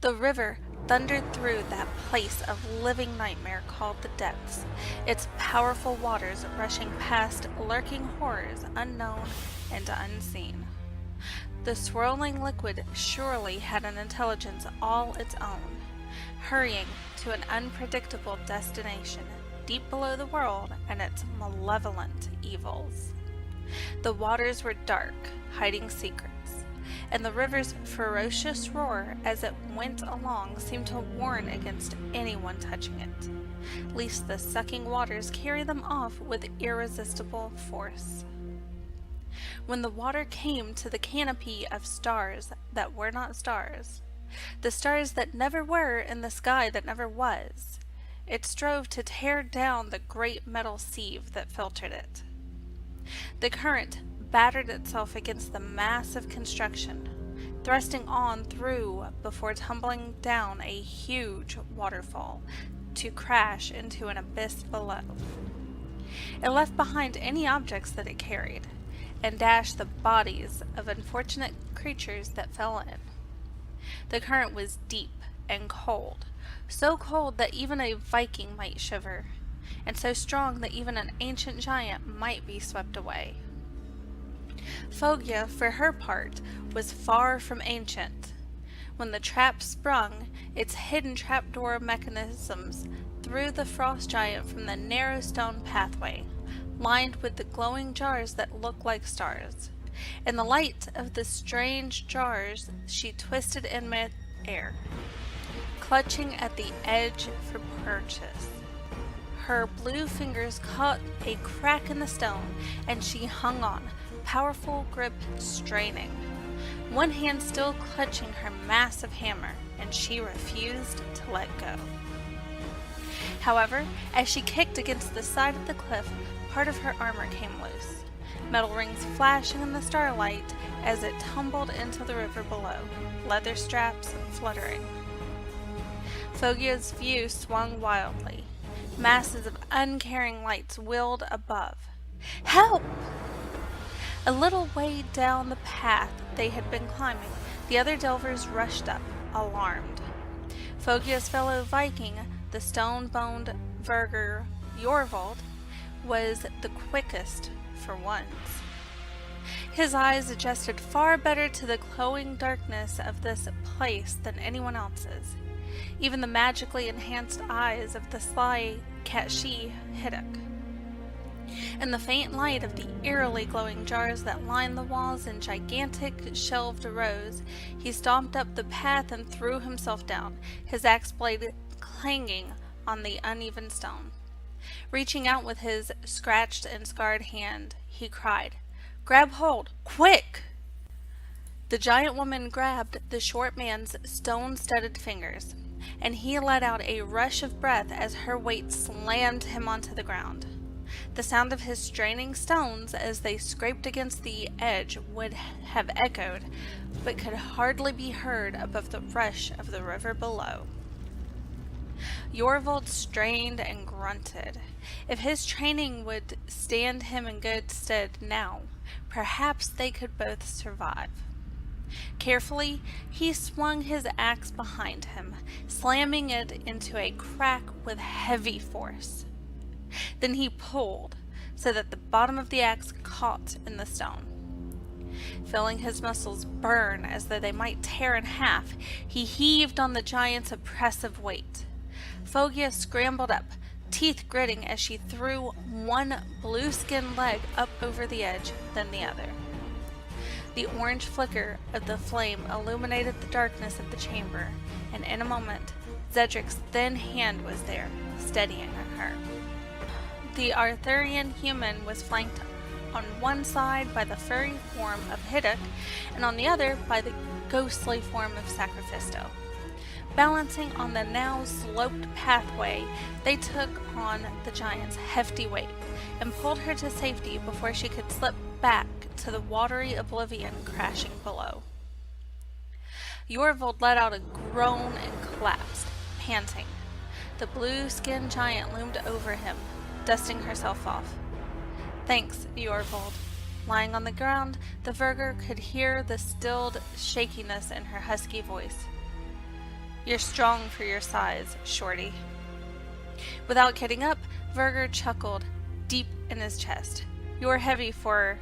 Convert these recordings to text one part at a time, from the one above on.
The river thundered through that place of living nightmare called the depths, its powerful waters rushing past lurking horrors unknown and unseen. The swirling liquid surely had an intelligence all its own, hurrying to an unpredictable destination deep below the world and its malevolent evils. The waters were dark, hiding secrets, and the river's ferocious roar as it went along seemed to warn against anyone touching it, lest the sucking waters carry them off with irresistible force. When the water came to the canopy of stars that were not stars, the stars that never were in the sky that never was, it strove to tear down the great metal sieve that filtered it. The current battered itself against the mass of construction, thrusting on through before tumbling down a huge waterfall to crash into an abyss below. It left behind any objects that it carried, and dashed the bodies of unfortunate creatures that fell in. The current was deep and cold, so cold that even a Viking might shiver, and so strong that even an ancient giant might be swept away. Foggia, for her part, was far from ancient. When the trap sprung, its hidden trapdoor mechanisms threw the frost giant from the narrow stone pathway, lined with the glowing jars that looked like stars. In the light of the strange jars, she twisted in mid-air, clutching at the edge for purchase. Her blue fingers caught a crack in the stone, and she hung on, powerful grip straining, one hand still clutching her massive hammer, and she refused to let go. However, as she kicked against the side of the cliff, part of her armor came loose, metal rings flashing in the starlight as it tumbled into the river below, leather straps fluttering. Foggia's view swung wildly. Masses of uncaring lights wheeled above. Help! A little way down the path they had been climbing, the other delvers rushed up, alarmed. Foggia's fellow Viking, the stone-boned Verger Jorvald, was the quickest for once. His eyes adjusted far better to the glowing darkness of this place than anyone else's, even the magically enhanced eyes of the sly Catshi Hiddock. In the faint light of the eerily glowing jars that lined the walls in gigantic shelved rows, he stomped up the path and threw himself down, his axe blade clanging on the uneven stone. Reaching out with his scratched and scarred hand, he cried, "Grab hold! Quick!" The giant woman grabbed the short man's stone-studded fingers, and he let out a rush of breath as her weight slammed him onto the ground. The sound of his straining stones as they scraped against the edge would have echoed, but could hardly be heard above the rush of the river below. Jorvald strained and grunted. If his training would stand him in good stead now, perhaps they could both survive. Carefully, he swung his axe behind him, slamming it into a crack with heavy force. Then he pulled, so that the bottom of the axe caught in the stone. Feeling his muscles burn as though they might tear in half, he heaved on the giant's oppressive weight. Foggia scrambled up, teeth gritting as she threw one blue-skinned leg up over the edge, then the other. The orange flicker of the flame illuminated the darkness of the chamber, and in a moment, Zedric's thin hand was there, steadying her. The Arthurian human was flanked on one side by the furry form of Hiddock, and on the other by the ghostly form of Sacrifisto. Balancing on the now sloped pathway, they took on the giant's hefty weight and pulled her to safety before she could slip back to the watery oblivion crashing below. Jorvald let out a groan and collapsed, panting. The blue-skinned giant loomed over him, dusting herself off. "Thanks, Jorvald." Lying on the ground, the Verger could hear the stilled shakiness in her husky voice. You're strong for your size, Shorty. Without getting up, Verger chuckled deep in his chest. You're heavy for,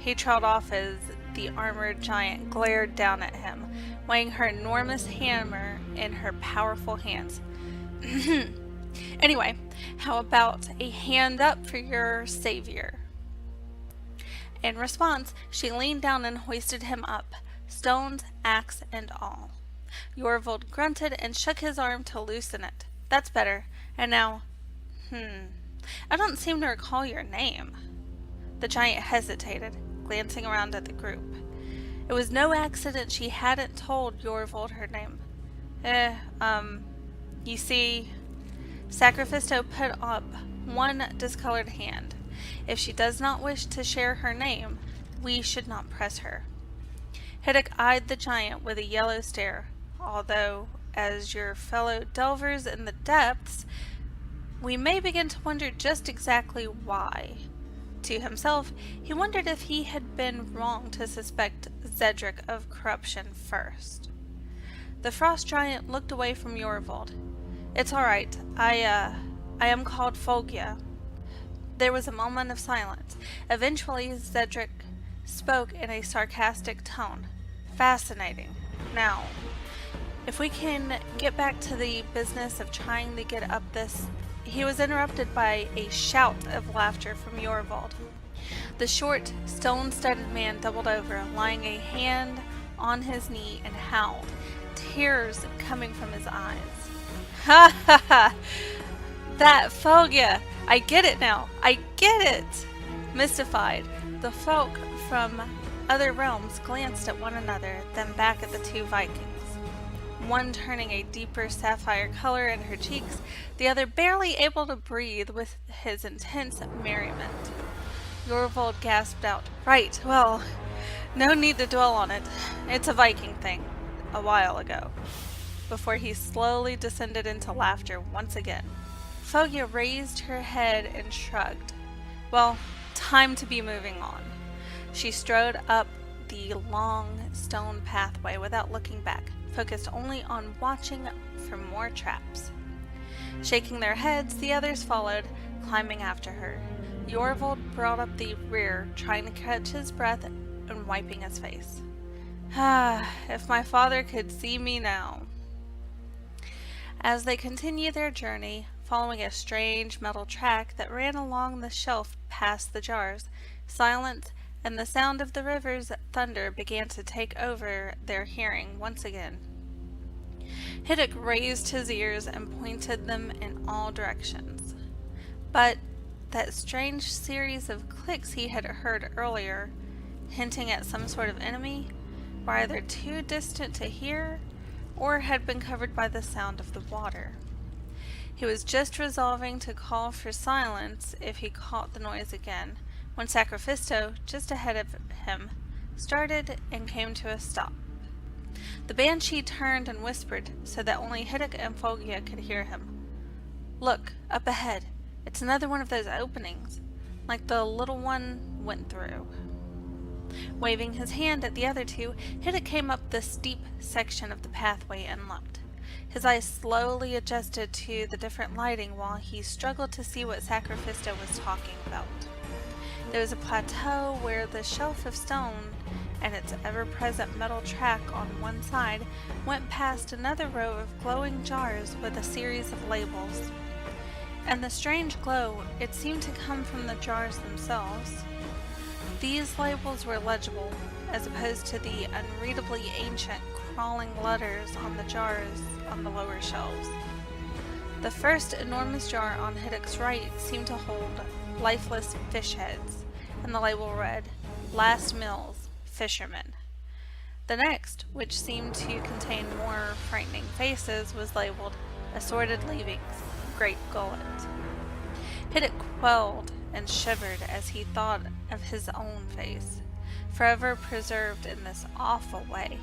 He trailed off as the armored giant glared down at him, weighing her enormous hammer in her powerful hands. Anyway, how about a hand up for your savior? In response, she leaned down and hoisted him up, stones, axe, and all. Yorvold grunted and shook his arm to loosen it. That's better. And now, I don't seem to recall your name. The giant hesitated, glancing around at the group. It was no accident she hadn't told Yorvold her name. You see, Sacrifisto put up one discolored hand. If she does not wish to share her name, we should not press her. Hiddick eyed the giant with a yellow stare, although, as your fellow delvers in the depths, we may begin to wonder just exactly why. To himself, he wondered if he had been wrong to suspect Zedric of corruption first. The frost giant looked away from Yorvold. It's all right. I am called Folgia. There was a moment of silence. Eventually, Zedric spoke in a sarcastic tone. Fascinating. Now, if we can get back to the business of trying to get up this... He was interrupted by a shout of laughter from Yorvold. The short, stone-studded man doubled over, laying a hand on his knee, and howled, tears coming from his eyes. Ha ha ha! That Folgia! I get it now! I get it! Mystified, the folk from other realms glanced at one another, then back at the two Vikings. One turning a deeper sapphire color in her cheeks, the other barely able to breathe with his intense merriment. Yorvold gasped out, Right, well, no need to dwell on it. It's a Viking thing, a while ago, before he slowly descended into laughter once again. Foggia raised her head and shrugged. Well, time to be moving on. She strode up the long stone pathway without looking back, focused only on watching for more traps. Shaking their heads, the others followed, climbing after her. Yorvold brought up the rear, trying to catch his breath and wiping his face. If my father could see me now. As they continued their journey, following a strange metal track that ran along the shelf past the jars, silence and the sound of the river's thunder began to take over their hearing once again. Hiddick raised his ears and pointed them in all directions. But that strange series of clicks he had heard earlier, hinting at some sort of enemy, were either too distant to hear or had been covered by the sound of the water. He was just resolving to call for silence if he caught the noise again, when Sacrifisto, just ahead of him, started and came to a stop. The banshee turned and whispered so that only Hiddick and Foggia could hear him. Look, up ahead. It's another one of those openings, like the little one went through. Waving his hand at the other two, Hiddick came up the steep section of the pathway and looked. His eyes slowly adjusted to the different lighting while he struggled to see what Sacrifisto was talking about. There was a plateau where the shelf of stone and its ever-present metal track on one side went past another row of glowing jars with a series of labels. And the strange glow, it seemed to come from the jars themselves. These labels were legible, as opposed to the unreadably ancient crawling letters on the jars on the lower shelves. The first enormous jar on Hiddick's right seemed to hold lifeless fish heads, and the label read, Last Meals, Fishermen. The next, which seemed to contain more frightening faces, was labeled Assorted Leavings, Great Gullet. Hiddick quelled and shivered as he thought of his own face, forever preserved in this awful way.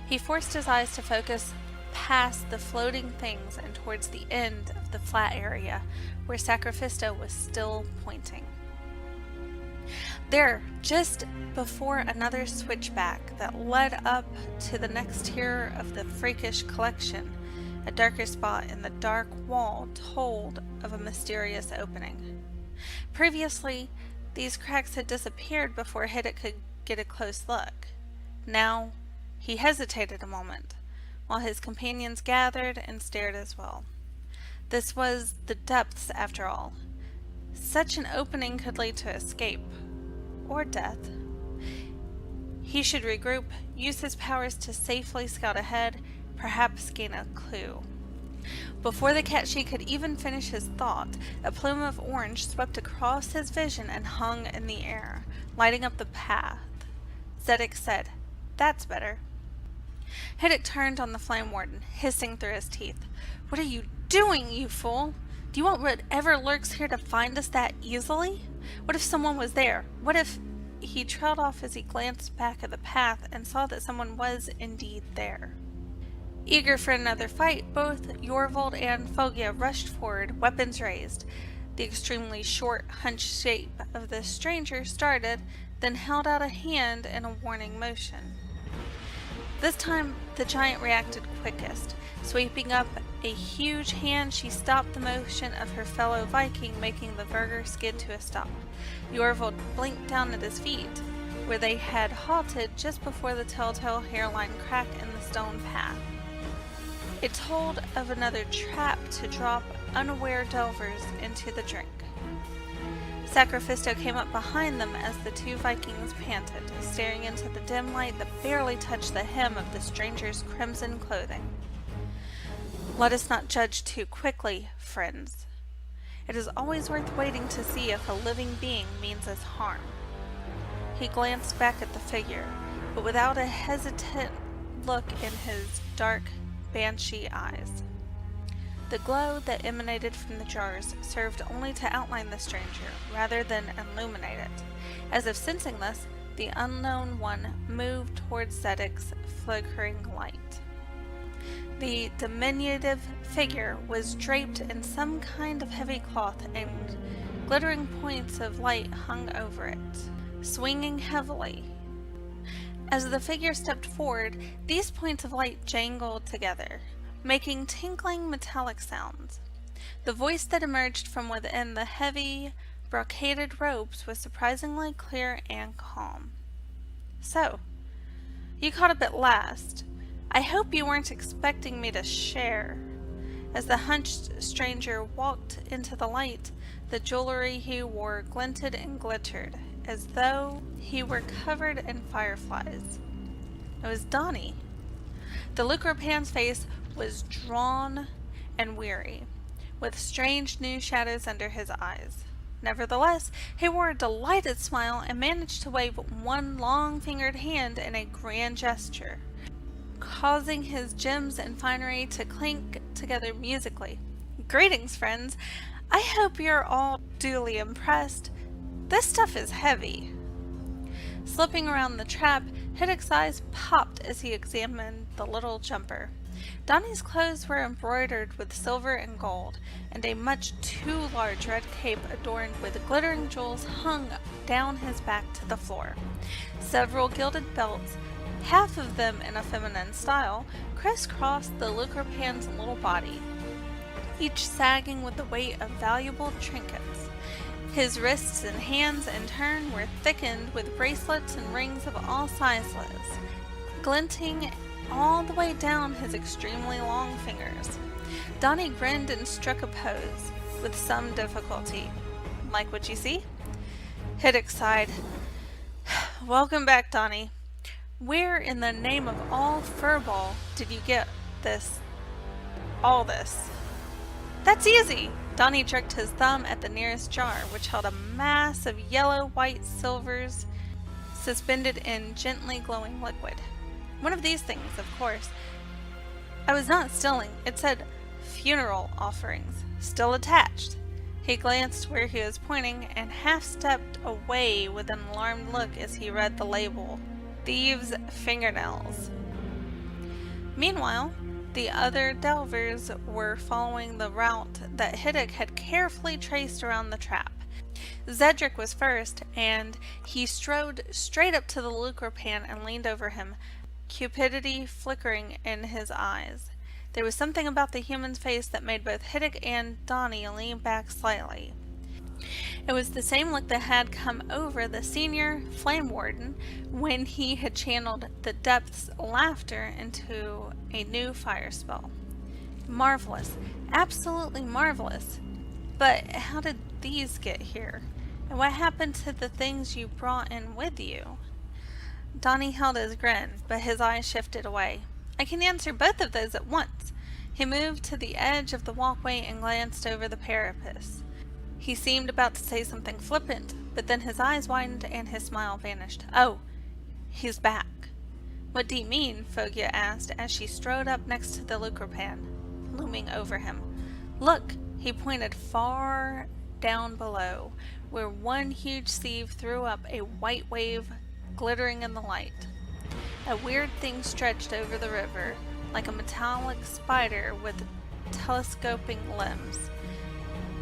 He forced his eyes to focus past the floating things and towards the end of the flat area where Sacrifisto was still pointing. There, just before another switchback that led up to the next tier of the freakish collection, a darker spot in the dark wall told of a mysterious opening. Previously, these cracks had disappeared before Hiddet could get a close look. Now, he hesitated a moment, while his companions gathered and stared as well. This was the depths, after all. Such an opening could lead to escape, or death. He should regroup, use his powers to safely scout ahead, perhaps gain a clue. Before the Catshi could even finish his thought, a plume of orange swept across his vision and hung in the air, lighting up the path. Zedek said, "That's better." Hiddet turned on the Flame Warden, hissing through his teeth. "What are you doing, you fool? Do you want whatever lurks here to find us that easily? What if someone was there? What if—" He trailed off as he glanced back at the path and saw that someone was indeed there. Eager for another fight, both Yorvold and Fogia rushed forward, weapons raised. The extremely short, hunched shape of the stranger started, then held out a hand in a warning motion. This time, the giant reacted quickest. Sweeping up a huge hand, she stopped the motion of her fellow Viking, making the Verger skid to a stop. Yorvold blinked down at his feet, where they had halted just before the telltale hairline crack in the stone path. It told of another trap to drop unaware delvers into the drink. Sacrifisto came up behind them as the two Vikings panted, staring into the dim light that barely touched the hem of the stranger's crimson clothing. "Let us not judge too quickly, friends. It is always worth waiting to see if a living being means us harm." He glanced back at the figure, but without a hesitant look in his dark, banshee eyes. The glow that emanated from the jars served only to outline the stranger, rather than illuminate it. As if sensing this, the unknown one moved towards Zedek's flickering light. The diminutive figure was draped in some kind of heavy cloth, and glittering points of light hung over it, swinging heavily. As the figure stepped forward, these points of light jangled together, making tinkling metallic sounds. The voice that emerged from within the heavy, brocaded robes was surprisingly clear and calm. "So, you caught up at last. I hope you weren't expecting me to share." As the hunched stranger walked into the light, the jewelry he wore glinted and glittered, as though he were covered in fireflies. It was Donnie. The Lucropan's face was drawn and weary, with strange new shadows under his eyes. Nevertheless, he wore a delighted smile and managed to wave one long-fingered hand in a grand gesture, causing his gems and finery to clink together musically. "Greetings, friends. I hope you're all duly impressed. This stuff is heavy." Slipping around the trap, Hiddet's eyes popped as he examined the little jumper. Donnie's clothes were embroidered with silver and gold, and a much too large red cape adorned with glittering jewels hung down his back to the floor. Several gilded belts, half of them in a feminine style, crisscrossed the Lucropan's little body, each sagging with the weight of valuable trinkets. His wrists and hands, in turn, were thickened with bracelets and rings of all sizes, glinting all the way down his extremely long fingers. Donnie grinned and struck a pose, with some difficulty. "Like what you see?" Hiddet sighed. "Welcome back, Donnie. Where in the name of all furball did you get all this?" "That's easy!" Donnie jerked his thumb at the nearest jar, which held a mass of yellow-white silvers suspended in gently glowing liquid. "One of these things, of course. I was not stealing. It said funeral offerings, still attached." He glanced where he was pointing and half-stepped away with an alarmed look as he read the label, "Thieves' Fingernails." Meanwhile, the other delvers were following the route that Hiddet had carefully traced around the trap. Zedric was first, and he strode straight up to the lucre pan and leaned over him, cupidity flickering in his eyes. There was something about the human's face that made both Hiddick and Donnie lean back slightly. It was the same look that had come over the senior flame warden when he had channeled the depth's laughter into a new fire spell. Marvelous. Absolutely marvelous. But how did these get here? And what happened to the things you brought in with you? Donnie held his grin, but his eyes shifted away. I can answer both of those at once. He moved to the edge of the walkway and glanced over the parapet. He seemed about to say something flippant, but then his eyes widened and his smile vanished. Oh, he's back. What do you mean? Foggia asked as she strode up next to the lucre pan, looming over him. Look, he pointed far down below, where one huge sieve threw up a white wave glittering in the light. A weird thing stretched over the river, like a metallic spider with telescoping limbs.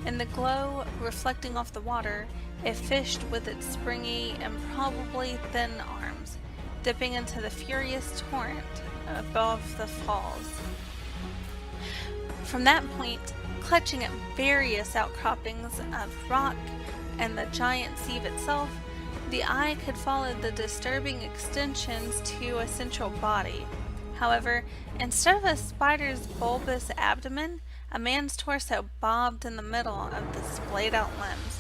In the glow reflecting off the water, it fished with its springy and probably thin arms, dipping into the furious torrent above the falls. From that point, clutching at various outcroppings of rock and the giant sieve itself, the eye could follow the disturbing extensions to a central body. However, instead of a spider's bulbous abdomen, a man's torso bobbed in the middle of the splayed out limbs.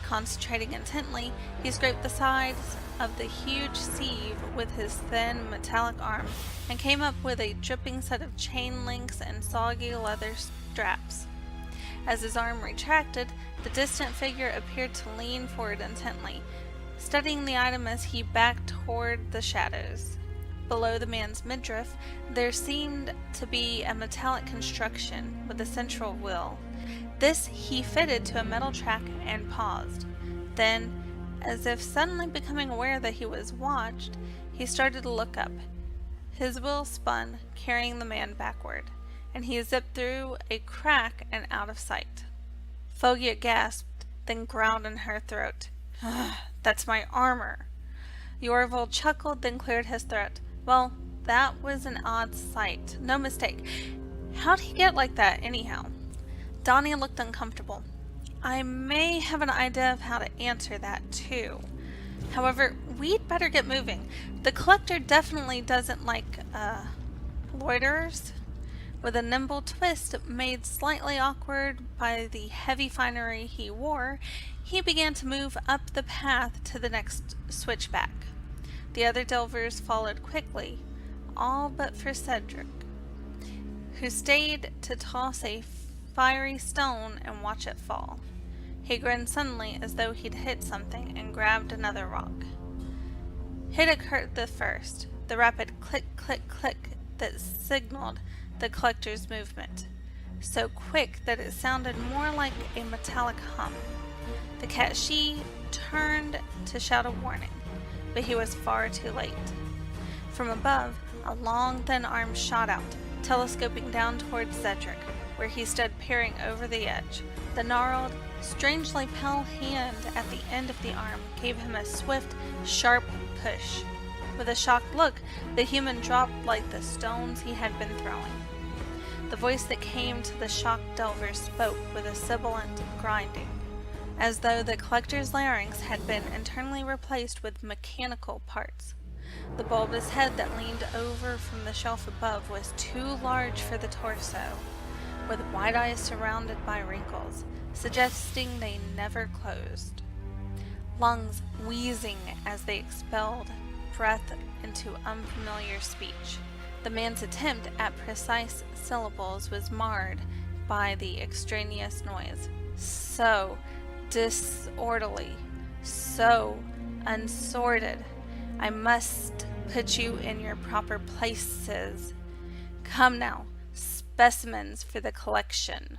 Concentrating intently, he scraped the sides of the huge sieve with his thin metallic arm and came up with a dripping set of chain links and soggy leather straps. As his arm retracted, the distant figure appeared to lean forward intently, studying the item as he backed toward the shadows. Below the man's midriff, there seemed to be a metallic construction with a central wheel. This he fitted to a metal track and paused. Then, as if suddenly becoming aware that he was watched, he started to look up. His wheel spun, carrying the man backward, and he zipped through a crack and out of sight. Foggia gasped, then growled in her throat. That's my armor. Yorville chuckled, then cleared his throat. Well, that was an odd sight. No mistake. How'd he get like that, anyhow? Donnie looked uncomfortable. I may have an idea of how to answer that, too. However, we'd better get moving. The collector definitely doesn't like, loiterers. With a nimble twist made slightly awkward by the heavy finery he wore, he began to move up the path to the next switchback. The other delvers followed quickly, all but for Cedric, who stayed to toss a fiery stone and watch it fall. He grinned suddenly as though he'd hit something and grabbed another rock. Hiddick heard the first, the rapid click, click, click that signaled the collector's movement, so quick that it sounded more like a metallic hum. The cashier turned to shout a warning, but he was far too late. From above, a long, thin arm shot out, telescoping down towards Cedric, where he stood peering over the edge. The gnarled, strangely pale hand at the end of the arm gave him a swift, sharp push. With a shocked look, the human dropped like the stones he had been throwing. The voice that came to the shocked delver spoke with a sibilant grinding, as though the collector's larynx had been internally replaced with mechanical parts. The bulbous head that leaned over from the shelf above was too large for the torso, with wide eyes surrounded by wrinkles, suggesting they never closed. Lungs wheezing as they expelled breath into unfamiliar speech. The man's attempt at precise syllables was marred by the extraneous noise. So disorderly, so unsorted. I must put you in your proper places. Come now, specimens for the collection.